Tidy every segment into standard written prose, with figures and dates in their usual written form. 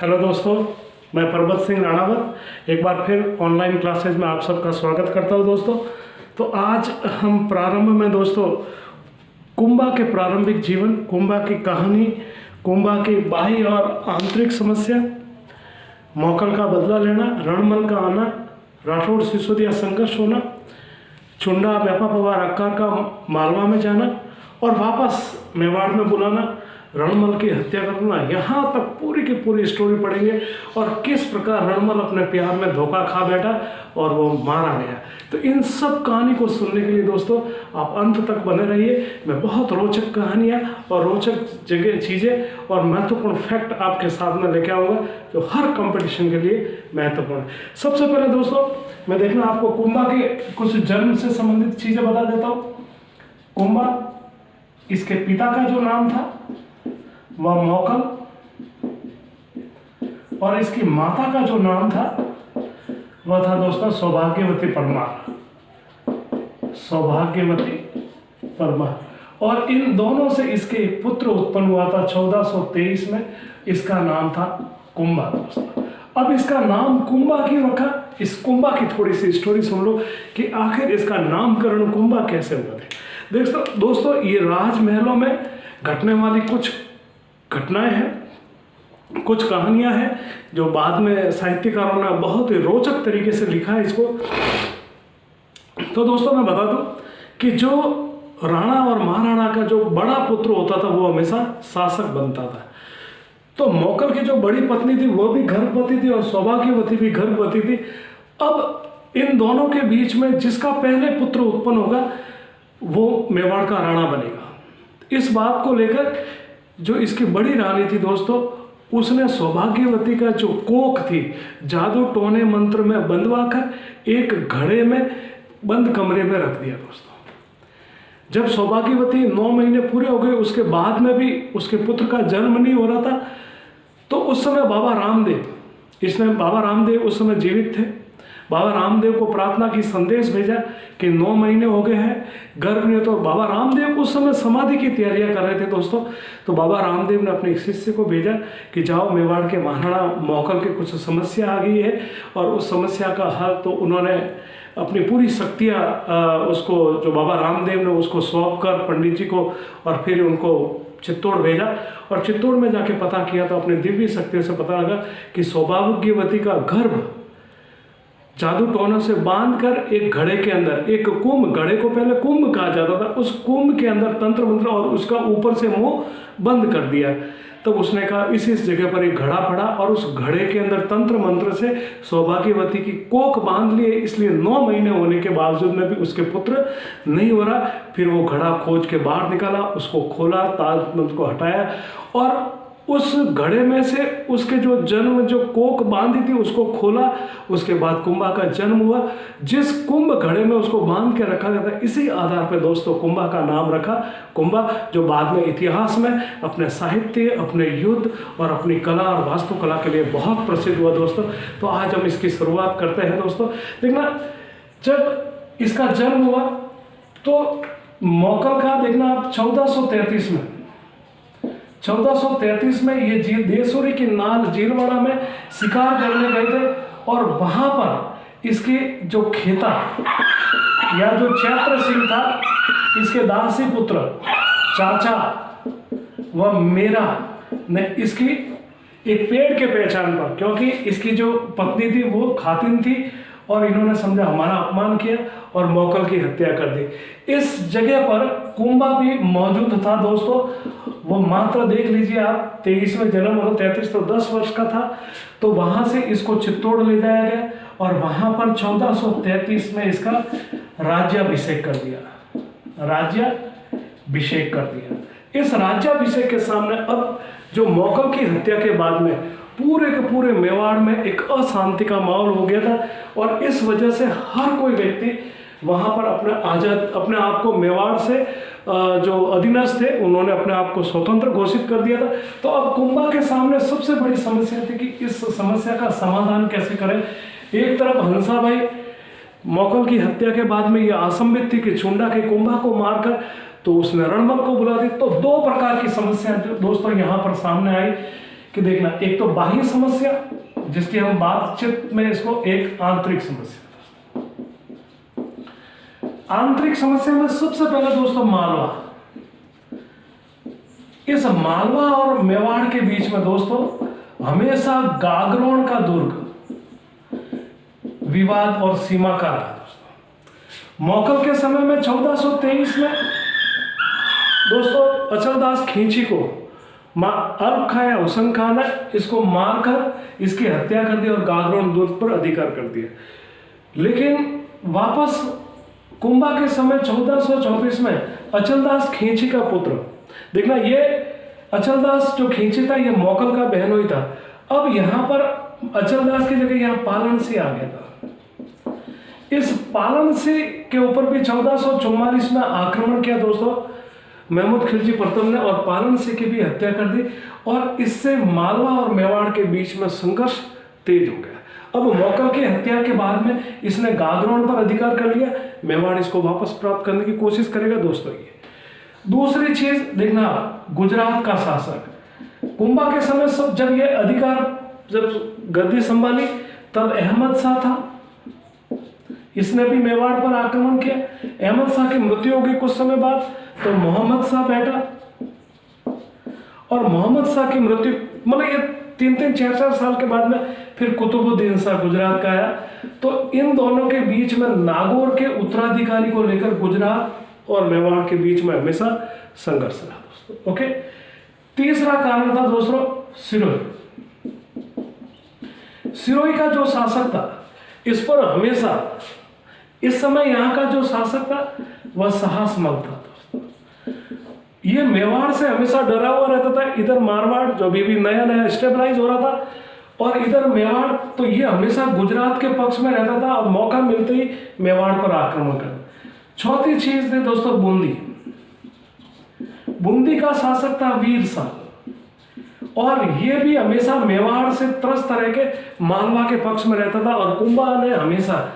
Hello दोस्तों, मैं परबत सिंह राणावत एक बार फिर ऑनलाइन क्लासेज में आप सबका स्वागत करता हूं दोस्तों। तो आज हम प्रारंभ में दोस्तों कुंभा के प्रारंभिक जीवन, कुंभा की कहानी, कुंभा की बाह्य और आंतरिक समस्या, मौकल का बदला लेना, रणमल का आना, राठौड़ सिसोदिया संघर्ष होना, चुंडा व्यापा पवार अक्कार का मालवा में जाना और वापस मेवाड़ में बुलाना, रणमल की हत्या करना, यहाँ तक पूरी की पूरी स्टोरी पढ़ेंगे और किस प्रकार रणमल अपने प्यार में धोखा खा बैठा और वो मारा गया। तो इन सब कहानी को सुनने के लिए दोस्तों आप अंत तक बने रहिए। मैं बहुत रोचक कहानियाँ और रोचक जगह चीज़ें और महत्वपूर्ण फैक्ट आपके साथ में लेके आऊँगा जो हर कंपटीशन के लिए महत्वपूर्ण है। सबसे पहले दोस्तों मैं देखना आपको कुंभा के कुछ जन्म से संबंधित चीज़ें बता देता हूँ। कुंभा, इसके पिता का जो नाम था वह मौकल और इसकी माता का जो नाम था वह था दोस्तों सौभाग्यवती परमार, सौभाग्यवती परमार। और इन दोनों से इसके एक पुत्र उत्पन्न हुआ था 1423 में। इसका नाम था कुंभा दोस्तों। अब इसका नाम कुंभा क्यों रखा, इस कुंभा की थोड़ी सी स्टोरी सुन लो कि आखिर इसका नामकरण कुंभा कैसे हुआ था। दोस्तों ये राजमहलों में घटने वाली कुछ घटनाएं हैं, कुछ कहानियां हैं जो बाद में साहित्यकारों ने बहुत ही रोचक तरीके से लिखा है इसको। तो दोस्तों मैं बता दूं कि जो राणा और महाराणा का जो बड़ा पुत्र होता था वो हमेशा शासक बनता था। तो मौकल की जो बड़ी पत्नी थी वो भी गर्भवती थी और सौभाग्यवती भी गर्भवती थी। अब इन दोनों के बीच में जिसका पहले पुत्र उत्पन्न होगा वो मेवाड़ का राणा बनेगा। इस बात को लेकर जो इसकी बड़ी रानी थी दोस्तों, उसने सौभाग्यवती का जो कोख थी जादू टोने मंत्र में बंधवा कर एक घड़े में बंद कमरे में रख दिया दोस्तों। जब सौभाग्यवती 9 महीने पूरे हो गए, उसके बाद में भी उसके पुत्र का जन्म नहीं हो रहा था, तो उस समय बाबा रामदेव उस समय जीवित थे। बाबा रामदेव को प्रार्थना की, संदेश भेजा कि 9 महीने हो गए हैं, गर्भ में। तो बाबा रामदेव उस समय समाधि की तैयारियां कर रहे थे दोस्तों। तो बाबा रामदेव ने अपने शिष्य को भेजा कि जाओ मेवाड़ के महाराणा मौकल के कुछ समस्या आ गई है और उस समस्या का हल। तो उन्होंने अपनी पूरी शक्तियाँ उसको, जो बाबा रामदेव ने उसको सौंप कर पंडित जी को, और फिर उनको चित्तौड़ भेजा और चित्तौड़ में जाके पता किया तो अपनी दिव्य शक्तियों से पता लगा कि सौभाग्यवती का गर्भ जादू टोना से बांधकर एक घड़े के अंदर, एक कुंभ, घड़े को पहले कुंभ कहा जाता था, उस कुंभ के अंदर तंत्र मंत्र और उसका ऊपर से मुंह बंद कर दिया। तब उसने कहा इस जगह पर एक घड़ा पड़ा और उस घड़े के अंदर तंत्र मंत्र से सौभाग्यवती की कोख बांध लिए। इसलिए 9 महीने होने के बावजूद में भी उसके पुत्र नहीं हो रहा। फिर वो घड़ा खोज के बाहर निकाला, उसको खोला, ताज मंत्र को हटाया और उस घड़े में से उसके जो जन्म, जो कोख बांधी थी उसको खोला। उसके बाद कुंभा का जन्म हुआ। जिस कुंभ घड़े में उसको बांध के रखा गया था, इसी आधार पर दोस्तों कुंभा का नाम रखा कुंभा, जो बाद में इतिहास में अपने साहित्य, अपने युद्ध और अपनी कला और वास्तुकला के लिए बहुत प्रसिद्ध हुआ दोस्तों। तो आज हम इसकी शुरुआत करते हैं दोस्तों। देखना, जब इसका जन्म हुआ तो मौकल का देखना आप 1433 में ये देसूरी की नाल जीरवाड़ा में शिकार करने गए थे और वहां पर इसके जो खेता या जो चैत्र सिंह था, इसके दासी पुत्र चाचा व मेरा ने इसकी एक पेड़ के पहचान पर, क्योंकि इसकी जो पत्नी थी वो खातिन थी और इन्होंने समझा हमारा अपमान किया और मौकल की हत्या कर दी। इस जगह पर कुंभा भी मौजूद था दोस्तों। वो मात्र देख लीजिए आप, 23 में जन्म हो, 33 तो 10 वर्ष का था। तो वहां से इसको चित्तौड़ ले जाया गया और वहां पर 1433 में इसका राज्याभिषेक कर दिया। इस राज्याभिषेक के सामने अब जो मौकल की हत्या के बाद में पूरे के पूरे मेवाड़ में एक अशांति का माहौल हो गया था और इस वजह से हर कोई व्यक्ति वहां पर अपने आप को मेवाड़ से जो अधीनस्थ थे उन्होंने अपने आप को स्वतंत्र घोषित कर दिया था। तो अब कुंभा के सामने सबसे बड़ी समस्या थी कि इस समस्या का समाधान कैसे करें। एक तरफ हंसा भाई मौकल की हत्या के बाद में यह असंबित थी कि चुंडा के कुंभा को मारकर तो उसने रणमल को बुला दी। तो 2 प्रकार की समस्या दोस्तों यहाँ पर सामने आई कि देखना, एक तो बाह्य समस्या जिसकी हम बातचीत में इसको एक आंतरिक समस्या। आंतरिक समस्या में सबसे पहले दोस्तों मालवा। इस मालवा और मेवाड़ के बीच में दोस्तों हमेशा गागरोन का दुर्ग विवाद और सीमा का रहा दोस्तों। मौकल के समय में 1423 में दोस्तों अचलदास खींची को अरब खां या हुसैन खान ने इसको मारकर इसकी हत्या कर दी और गागरोन दुर्ग पर अधिकार कर दिया। लेकिन वापस कुंभा के समय 1434 में अचलदास खींची का पुत्र, देखना ये अचलदास जो खींची था ये मौकल का बहनोई था। अब यहाँ पर अचलदास की जगह यहाँ पालनसी आ गया था। इस पालनसी के ऊपर भी 1444 में आक्रमण किया दोस्तों महमूद खिलजी प्रथम ने और पालनसी की भी हत्या कर दी और इससे मालवा और मेवाड़ के बीच में संघर्ष तेज हो गया। अब मौकल की हत्या के बाद में इसने गागरोन पर अधिकार कर लिया, मेवाड़ इसको वापस प्राप्त करने की कोशिश करेगा दोस्तों। ये दूसरी चीज देखना, गुजरात का शासक कुंभा के समय सब जब ये अधिकार जब गद्दी संभाली तब अहमद शाह था, इसने भी मेवाड़ पर आक्रमण किया। अहमद शाह की मृत्यु होगी कुछ समय बाद तो मोहम्मद शाह बैठा और मोहम्मद शाह की मृत्यु मतलब ये 3-4 साल के बाद में फिर कुतुबुद्दीन शाह गुजरात का आया। तो इन दोनों के बीच में नागौर के उत्तराधिकारी को लेकर गुजरात और मेवाड़ के बीच में हमेशा संघर्ष रहा दोस्तों। ओके, तीसरा कारण था दोस्तों सिरोही। सिरोही का जो शासक था इस पर हमेशा इस समय यहाँ का जो शासक था वह साहस मल था दोस्तों। ये मेवाड़ से हमेशा डरा हुआ रहता था। इधर मारवाड़ जो भी नया नया स्टेबलाइज हो रहा था और इधर मेवाड़, तो ये हमेशा गुजरात के पक्ष में रहता था और मौका मिलते ही मेवाड़ पर आक्रमण कर। चौथी चीज थी दोस्तों बूंदी। बूंदी का शासक था वीर शाह और ये भी हमेशा मेवाड़ से त्रस्त रह के मालवा के पक्ष में रहता था और कुंभा ने हमेशा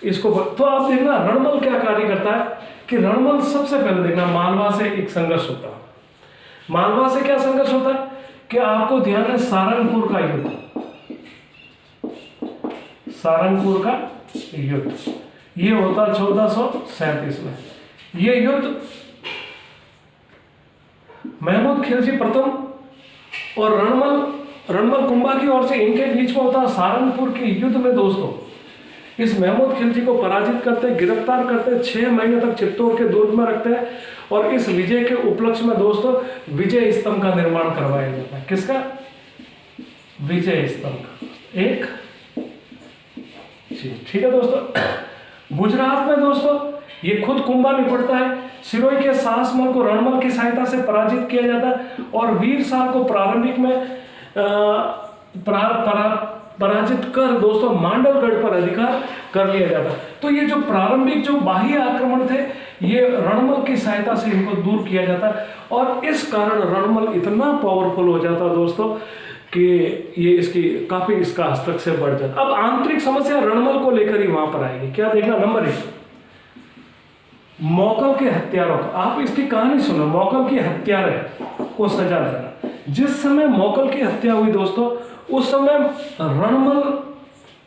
इसको। तो आप देखना रणमल क्या कार्य करता है कि रणमल सबसे पहले देखना मालवा से एक संघर्ष होता है। मालवा से क्या संघर्ष होता है कि आपको ध्यान है सारंगपुर का युद्ध, सारंगपुर का युद्ध ये होता 1437 में। ये युद्ध महमूद खिलजी प्रथम और रणमल कुंभा की ओर से इनके बीच में होता सारंगपुर के युद्ध में दोस्तों इस महमूद खिलजी को पराजित करते, गिरफ्तार करते, 6 महीने तक चित्तौड़ के दुर्ग में रखते हैं और इस विजय के उपलक्ष्य में दोस्तों विजय स्तंभ का निर्माण करवाया जाता है। किसका? विजय स्तंभ का। एक ठीक है दोस्तों। गुजरात में दोस्तों ये खुद कुंभा निपटता है। सिरोही के साहसमल को रणमल की सहायता से पराजित किया जाता है और वीर शाह को प्रारंभिक में पराजित कर दोस्तों मांडलगढ़ पर अधिकार कर लिया जाता। तो ये जो प्रारंभिक जो बाह्य आक्रमण थे ये रणमल की सहायता से इनको दूर किया जाता और इस कारण रणमल इतना पावरफुल हो जाता दोस्तों कि ये इसकी काफी इसका हस्तक्षेप बढ़ जाता। अब आंतरिक समस्या रणमल को लेकर ही वहां पर आएगी। क्या देखना, नंबर 1 मौकल के हत्यारों का। आप इसकी कहानी सुनो। मौकल की हत्यारे को सजा देना। जिस समय मौकल की हत्या हुई दोस्तों उस समय रणमल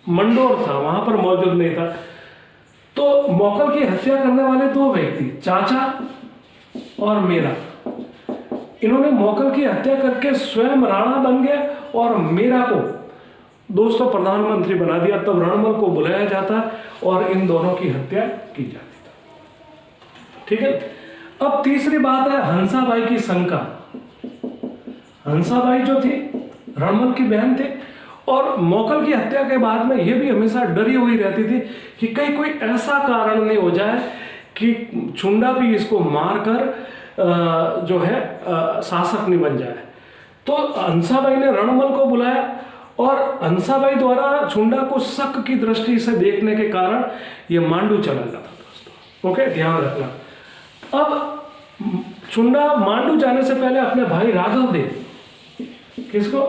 मंडोर था, वहां पर मौजूद नहीं था। तो मौकल की हत्या करने वाले 2 व्यक्ति चाचा और मीरा, इन्होंने मौकल की हत्या करके स्वयं राणा बन गए और मीरा को दोस्तों प्रधानमंत्री बना दिया। तब रणमल को बुलाया जाता और इन दोनों की हत्या की जाती थी। ठीक है। अब तीसरी बात है हंसाबाई की शंका। हंसाबाई जो थी रणमल की बहन थी और मौकल की हत्या के बाद में ये भी हमेशा डरी हुई रहती थी कि कहीं कोई ऐसा कारण नहीं हो जाए कि छुंडा भी इसको मारकर जो है शासक नहीं बन जाए। तो हंसाबाई ने रणमल को बुलाया और हंसाबाई द्वारा छुंडा को शक की दृष्टि से देखने के कारण ये मांडू चला जाता दोस्तों। ओके, ध्यान रखना। अब छुंडा मांडू जाने से पहले अपने भाई राघव देव, किसको?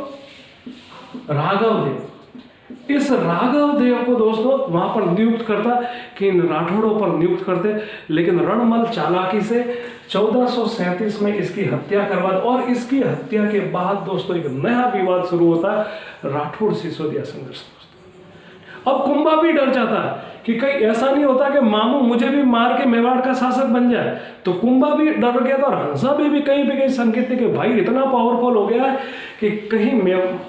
राघव देव, इस राघव देव को दोस्तों वहां पर नियुक्त करता कि इन राठौड़ों पर नियुक्त करते, लेकिन रणमल चालाकी से 1437 में इसकी हत्या करवा, और इसकी हत्या के बाद दोस्तों एक नया विवाद शुरू होता है, राठौड़ सिसोदिया संघर्ष। अब कुंभा भी डर जाता है कि कहीं ऐसा नहीं होता कि मामू मुझे भी मार के मेवाड़ का शासक बन जाए, तो कुंभा भी डर गया था, और हंसा भी कहीं पे कहीं संकेत थे कि भाई इतना पावरफुल हो गया है कि कहीं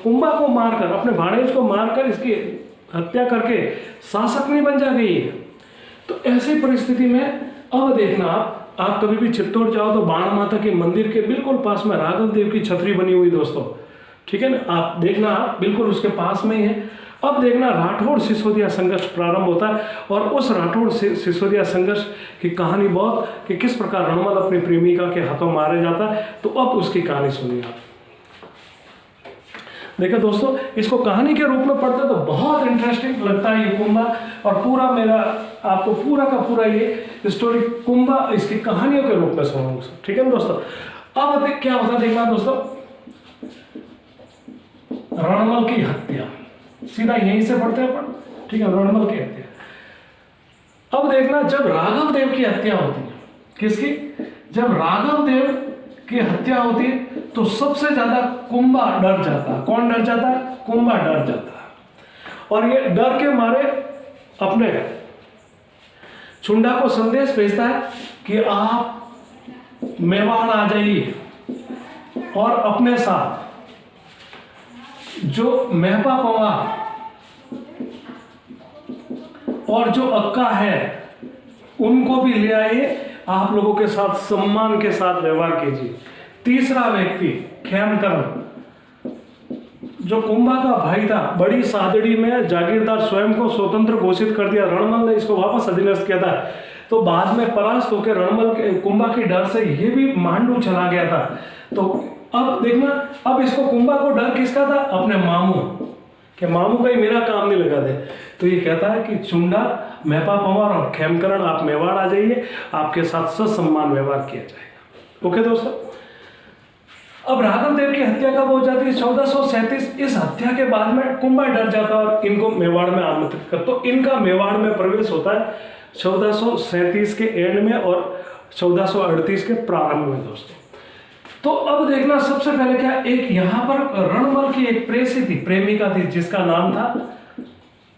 कुंभा को मारकर, अपने भाणेज को मारकर इसकी हत्या करके शासक नहीं बन जा गई है। तो ऐसी परिस्थिति में अब देखना, आप कभी भी चित्तौड़ जाओ तो बाण माता के मंदिर के बिल्कुल पास में राघव देव की छतरी बनी हुई दोस्तों, ठीक है ना, आप देखना बिल्कुल उसके पास में ही है। अब देखना राठौड़ सिसोदिया संघर्ष प्रारंभ होता है, और उस राठौड़ सिसोदिया संघर्ष की कहानी बहुत, कि किस प्रकार रणमल अपनी प्रेमिका के हाथों मारे जाता है। तो अब उसकी कहानी सुनिए आप। देखो दोस्तों, इसको कहानी के रूप में पढ़ते तो बहुत इंटरेस्टिंग लगता है ये कुंभा, और पूरा मेरा आपको पूरा का पूरा ये स्टोरी कुंभा इसकी कहानियों के रूप में सुनाऊंगा, ठीक है ना दोस्तों। अब क्या होता है देखना दोस्तों, रणमल की हत्या, सीधा यहीं से पढ़ते हैं, ठीक है, रणमल की हत्या। अब देखना, जब राघव देव की हत्या होती है, किसकी, जब राघव देव की हत्या होती है तो सबसे ज्यादा कुंभा डर जाता है। कौन डर जाता है? कुंभा डर जाता है, और ये डर के मारे अपने चुंडा को संदेश भेजता है कि आप मेवाड़ आ जाइए, और अपने साथ जो मेहपा पंवार और जो अक्का है उनको भी ले आइए, आप लोगों के साथ सम्मान के साथ व्यवहार कीजिए। तीसरा व्यक्ति खेमकरण, जो कुंभा का भाई था, बड़ी सादड़ी में जागीरदार, स्वयं को स्वतंत्र घोषित कर दिया, रणमल ने इसको वापस अधीनस्थ किया था, तो बाद में परास्त होकर रणमल के कुंभा के डर से ये भी मांडू चला गया था। तो अब देखना, अब इसको कुंभा को डर किसका था? अपने मामू कि मामू कहीं मेरा काम नहीं लगा दे। तो ये कहता है कि चुंडा, मेहपा पंवार और खेमकरण आप मेवाड़ आ जाइए, आपके साथ ससम्मान व्यवहार किया जाएगा। ओके दोस्तों, अब राघव देव की हत्या कब हो जाती है? 1437। इस हत्या के बाद में कुंभा डर जाता है और इनको मेवाड़ में आमंत्रित कर, तो इनका मेवाड़ में प्रवेश होता है 1437 के एंड में और 1438 के प्रारंभ में दोस्तों। तो अब देखना, सबसे पहले क्या, एक यहां पर रणमल की एक प्रेसी थी, प्रेमिका थी, जिसका नाम था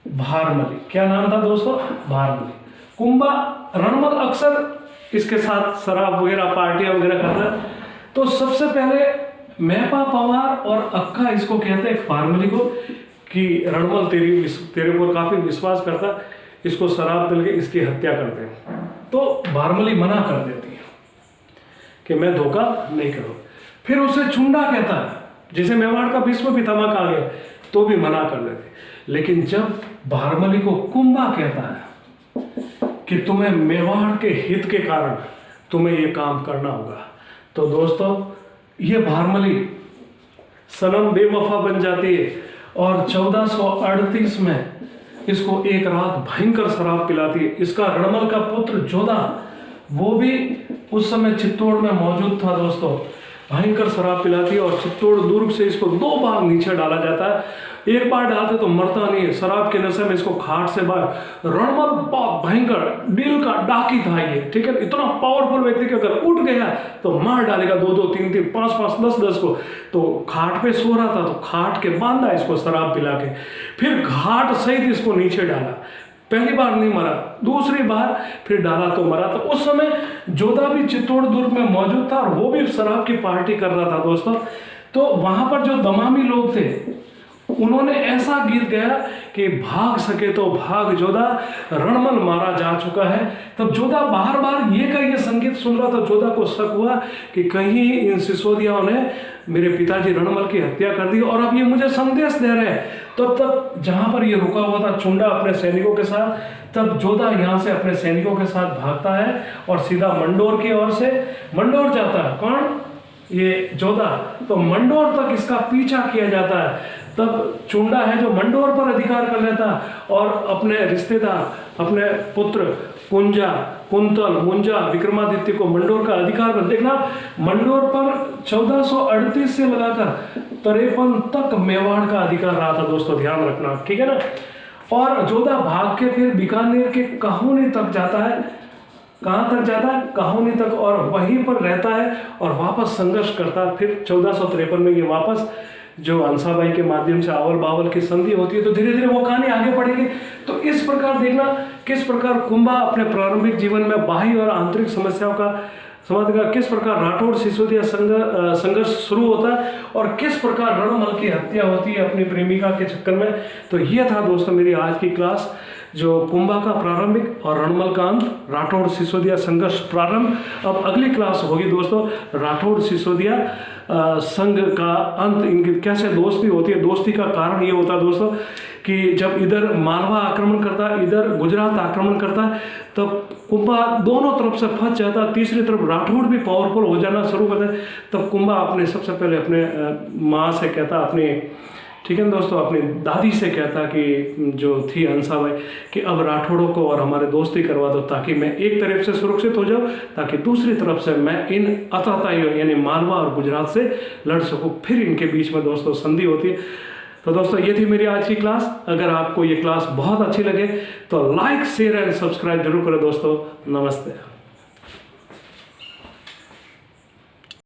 भारमली। क्या नाम था दोस्तों? भारमली। कुंभा, रणमल अक्सर इसके साथ शराब वगैरह, पार्टियां वगैरह करता है। तो सबसे पहले मेहपा पंवार और अक्का इसको कहते हैं भारमली को कि रणमल तेरे को काफी विश्वास करता, इसको शराब पिल के इसकी हत्या करते हैं। तो भारमली मना कर देती है कि मैं धोखा नहीं करूं। फिर उसे चुंडा कहता है, जिसे मेवाड़ का भीष्म पितामह कहा गया, तो भी मना कर देते। लेकिन जब भारमली को कुंभा कहता है कि तुम्हें मेवाड़ के हित के कारण तुम्हें ये काम करना होगा, तो दोस्तों ये भारमली सनम बेवफा बन जाती है और 1438 में इसको एक रात भयंकर शराब पिलाती है। इसका रणमल का पुत्र जोधा, वो भी उस समय चित्तौड़ में मौजूद था दोस्तों। भयंकर शराब पिलाती है और चित्तौड़ दुर्ग से इसको 2 बार नीचे डाला जाता है। एक बार डालते तो मरता नहीं है, शराब के नशे में इसको खाट से बाहर। रणमल बहुत भयंकर दिल का डाकी था ये, ठीक है, इतना पावरफुल व्यक्ति कि अगर उठ गया तो मार डालेगा 2-2, 3-3, 5-5, 10-10 को। तो खाट पे सो रहा था तो खाट के बांधा इसको शराब पिला के, फिर घाट सहित इसको नीचे डाला। पहली बार नहीं मरा, दूसरी बार फिर डाला तो मरा। तो उस समय जोधा भी चित्तौड़ दुर्ग में मौजूद था और वो भी शराब की पार्टी कर रहा था दोस्तों। तो वहां पर जो दमामी लोग थे उन्होंने ऐसा गीत गाया कि भाग सके तो भाग जोधा, रणमल मारा जा चुका है। तब जोधा बार बार ये संगीत सुन रहा था। जोधा को शक हुआ कि कहीं इन सिसोदियाओं ने मेरे पिताजी रणमल की हत्या कर दी और अब ये मुझे संदेश दे रहे हैं। तब जहां पर ये रुका हुआ था चुंडा अपने सैनिकों के साथ, तब जोधा यहाँ से अपने सैनिकों के साथ भागता है और सीधा मंडोर की ओर से मंडोर जाता है। कौन? ये जोधा। तो मंडोर तक इसका पीछा किया जाता है। तब चुंडा है जो मंडोर पर अधिकार कर लेता और अपने रिश्तेदार, अपने पुत्र कुंजा, कुंतल, मुंजा, विक्रमादित्य को मंडोर का अधिकार कर। देखना, मंडोर पर 1438 से लगाकर 1353 तक मेवाड़ का अधिकार रहा था दोस्तों, ध्यान रखना, ठीक है ना। और जोधा भाग के फिर बीकानेर के कहोनी तक जाता है। कहाँ तक जाता है? कहोनी तक, और वहीं पर रहता है और वापस संघर्ष करता है। फिर 1453 में ये वापस जो हंसाबाई के माध्यम से आवल बावल की संधि होती है, तो धीरे धीरे वो कहानी आगे बढ़ेगी। तो इस प्रकार देखना किस प्रकार कुंभा अपने प्रारंभिक जीवन में बाह्य और आंतरिक समस्याओं का समाधान का, किस प्रकार राठौड़ सिसोदिया संघर्ष शुरू होता है और किस प्रकार रणमल की हत्या होती है अपनी प्रेमिका के चक्कर में। तो ये था दोस्तों मेरी आज की क्लास, जो कुंभा का प्रारंभिक और रणमल का अंत, राठौड़ सिसोदिया संघर्ष प्रारंभ। अब अगली क्लास होगी दोस्तों राठौड़ सिसोदिया संघ का अंत, इनकी कैसे दोस्ती होती है। दोस्ती का कारण ये होता है दोस्तों कि जब इधर मालवा आक्रमण करता है, इधर गुजरात आक्रमण करता है, तब कुंभा दोनों तरफ से फंस जाता है। तीसरी तरफ राठौड़ भी पावरफुल हो जाना शुरू करता है। तब कुंभा अपने सबसे पहले अपने माँ से कहता, अपने, ठीक है दोस्तों, अपनी दादी से कहता कि जो थी हंसाबाई, कि अब राठौड़ों को और हमारे दोस्ती करवा दो, ताकि मैं एक तरफ से सुरक्षित हो जाऊं, ताकि दूसरी तरफ से मैं इन अताताइयों यानी मालवा और गुजरात से लड़ सकूं। फिर इनके बीच में दोस्तों संधि होती है। तो दोस्तों ये थी मेरी आज की क्लास। अगर आपको ये क्लास बहुत अच्छी लगे तो लाइक, शेयर एंड सब्सक्राइब जरूर करें दोस्तों। नमस्ते।